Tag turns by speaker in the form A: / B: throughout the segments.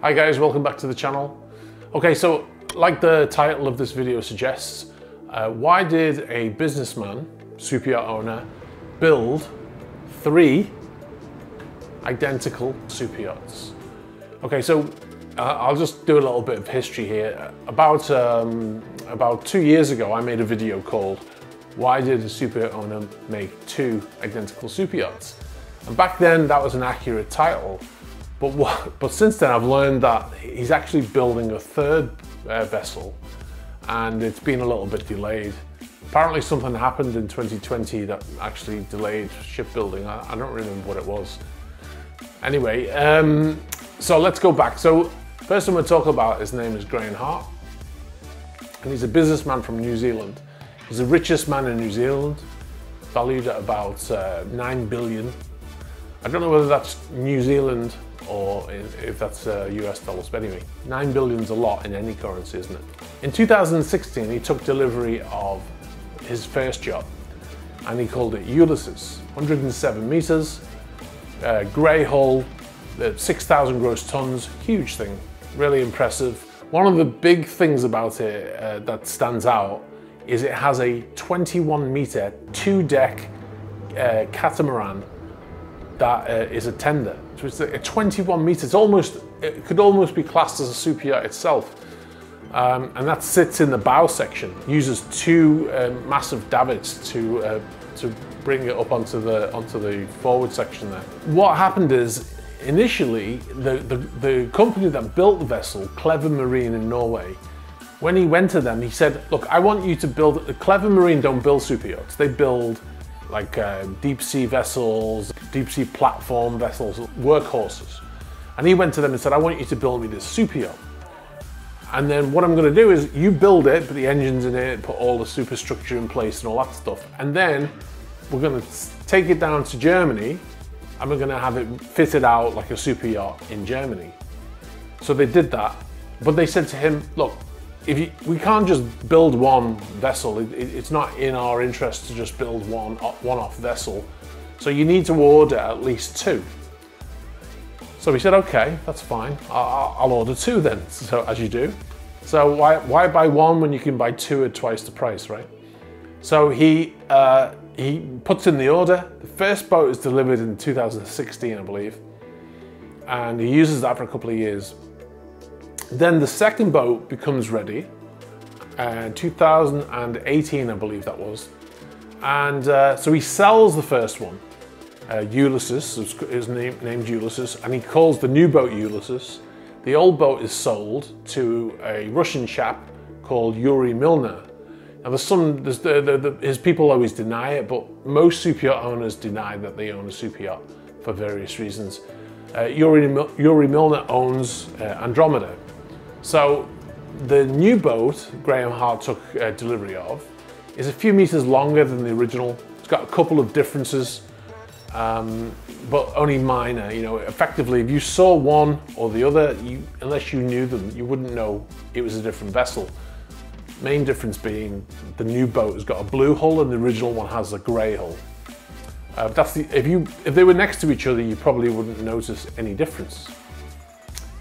A: Hi guys, welcome back to the channel. Okay, so like the title of this video suggests, why did a businessman, super yacht owner, build 3 identical super yachts? Okay, so I'll just do a little bit of history here. About 2 years ago, I made a video called "Why did a super yacht owner make 2 identical super yachts?" And back then, that was an accurate title. But since then, I've learned that he's actually building a 3rd vessel, and it's been a little bit delayed. Apparently, something happened in 2020 that actually delayed shipbuilding. I don't remember what it was. Anyway, so let's go back. So first I'm going to talk about, his name is Grainheart, and he's a businessman from New Zealand. He's the richest man in New Zealand, valued at about 9 billion. I don't know whether that's New Zealand or if that's US dollars, but anyway, 9 billion's a lot in any currency, isn't it? In 2016, he took delivery of his first yacht, and he called it Ulysses. 107 meters, grey hull, 6,000 gross tons, huge thing, really impressive. One of the big things about it that stands out is it has a 21 meter 2-deck catamaran that is a tender. So it's a 21 meters, it could almost be classed as a super yacht itself. And that sits in the bow section, uses 2 massive davits to bring it up onto the forward section there. What happened is, initially, the company that built the vessel, Clever Marine in Norway, when he went to them, he said, look, I want you to build, Clever Marine don't build super yachts, they build like deep sea vessels, deep sea platform vessels, workhorses. And he went to them and said, I want you to build me this super yacht. And then what I'm going to do is you build it, put the engines in it, put all the superstructure in place and all that stuff. And then we're going to take it down to Germany and we're going to have it fitted out like a super yacht in Germany. So they did that, but they said to him, look, we can't just build one vessel. It's not in our interest to just build one-off vessel. So you need to order at least 2. So he said, okay, that's fine. I'll order 2 then, so as you do. So why buy 1 when you can buy 2 at twice the price, right? So he puts in the order. The first boat is delivered in 2016, I believe. And he uses that for a couple of years. Then the second boat becomes ready, 2018, I believe that was. And so he sells the first one, Ulysses, is named Ulysses, and he calls the new boat Ulysses. The old boat is sold to a Russian chap called Yuri Milner. Now his people always deny it, but most super yacht owners deny that they own a super yacht for various reasons. Yuri Milner owns Andromeda. So the new boat Greame Heart took delivery of is a few meters longer than the original. It's got a couple of differences, but only minor. You know, effectively, if you saw one or the other, unless you knew them, you wouldn't know it was a different vessel. Main difference being the new boat has got a blue hull and the original one has a grey hull. If they were next to each other, you probably wouldn't notice any difference.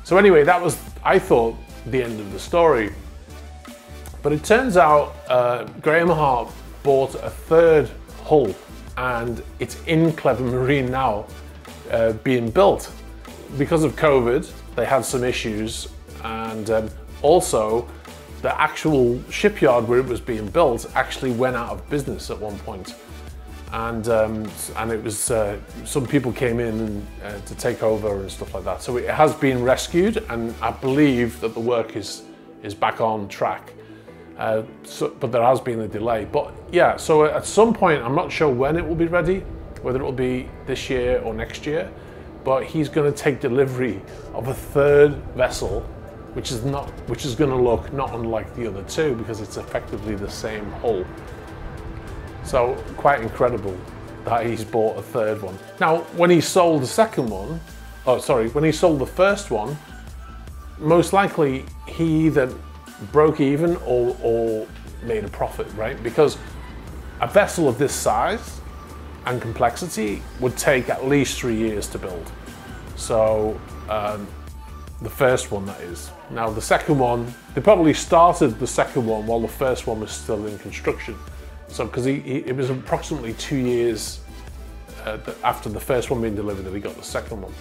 A: So anyway, that was, I thought, the end of the story. But it turns out Graime Heart bought a 3rd hull, and it's in Clever Marine now, being built. Because of COVID, they had some issues, and also the actual shipyard where it was being built actually went out of business at one point. And it was, some people came in to take over and stuff like that. So it has been rescued, and I believe that the work is back on track. But there has been a delay. But yeah, so at some point, I'm not sure when it will be ready, whether it will be this year or next year, but he's going to take delivery of a 3rd vessel, which is going to look not unlike the other 2 because it's effectively the same hull. So quite incredible that he's bought a 3rd one. Now, when he sold the second one, when he sold the first one, most likely he either broke even or made a profit, right? Because a vessel of this size and complexity would take at least 3 years to build. So The first one, that is. Now the second one, they probably started the second one while the first one was still in construction. So, because it was approximately 2 years after the first one being delivered that he got the second one.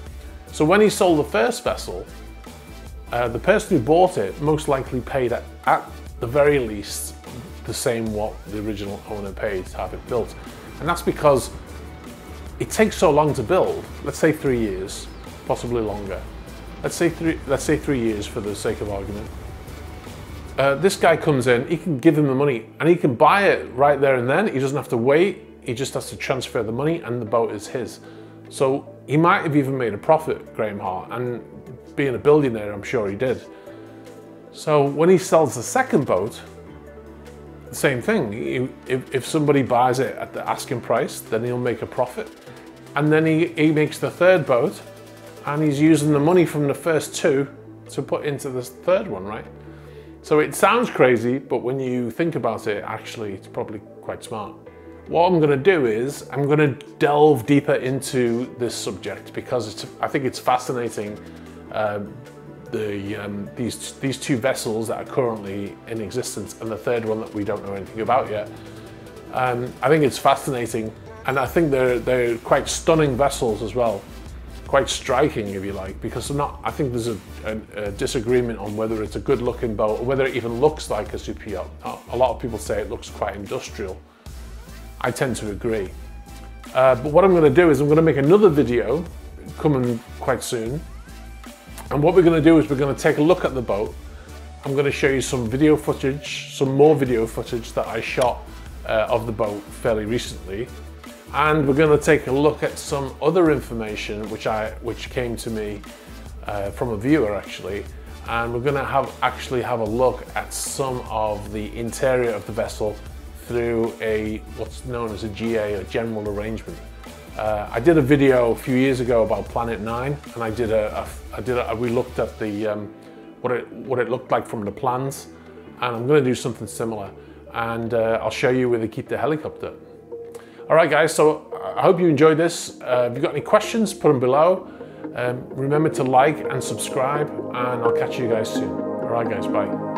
A: So when he sold the first vessel, the person who bought it most likely paid at the very least the same what the original owner paid to have it built. And that's because it takes so long to build. Let's say 3 years, possibly longer. Let's say 3 years for the sake of argument. This guy comes in, he can give him the money and he can buy it right there and then. He doesn't have to wait. He just has to transfer the money and the boat is his. So he might have even made a profit, Greame Heart, and being a billionaire, I'm sure he did. So when he sells the second boat, the same thing. If somebody buys it at the asking price, then he'll make a profit. And then he makes the third boat and he's using the money from the first two to put into this third one, right? So it sounds crazy, but when you think about it, actually, it's probably quite smart. What I'm gonna do is, I'm gonna delve deeper into this subject because I think it's fascinating, these two vessels that are currently in existence and the third one that we don't know anything about yet. I think it's fascinating, and I think they're quite stunning vessels as well. Quite striking, if you like, because I think there's a disagreement on whether it's a good looking boat or whether it even looks like a super yacht. A lot of people say it looks quite industrial. I tend to agree. But what I'm going to do is I'm going to make another video coming quite soon. And what we're going to do is we're going to take a look at the boat. I'm going to show you some video footage, some more video footage that I shot of the boat fairly recently. And we're going to take a look at some other information which came to me from a viewer actually, and we're going to actually have a look at some of the interior of the vessel through what's known as a GA, a general arrangement. I did a video a few years ago about Planet 9, and we looked at what it looked like from the plans, and I'm going to do something similar, and I'll show you where they keep the helicopter. All right, guys, so I hope you enjoyed this. If you've got any questions, put them below. Remember to like and subscribe, and I'll catch you guys soon. All right, guys, bye.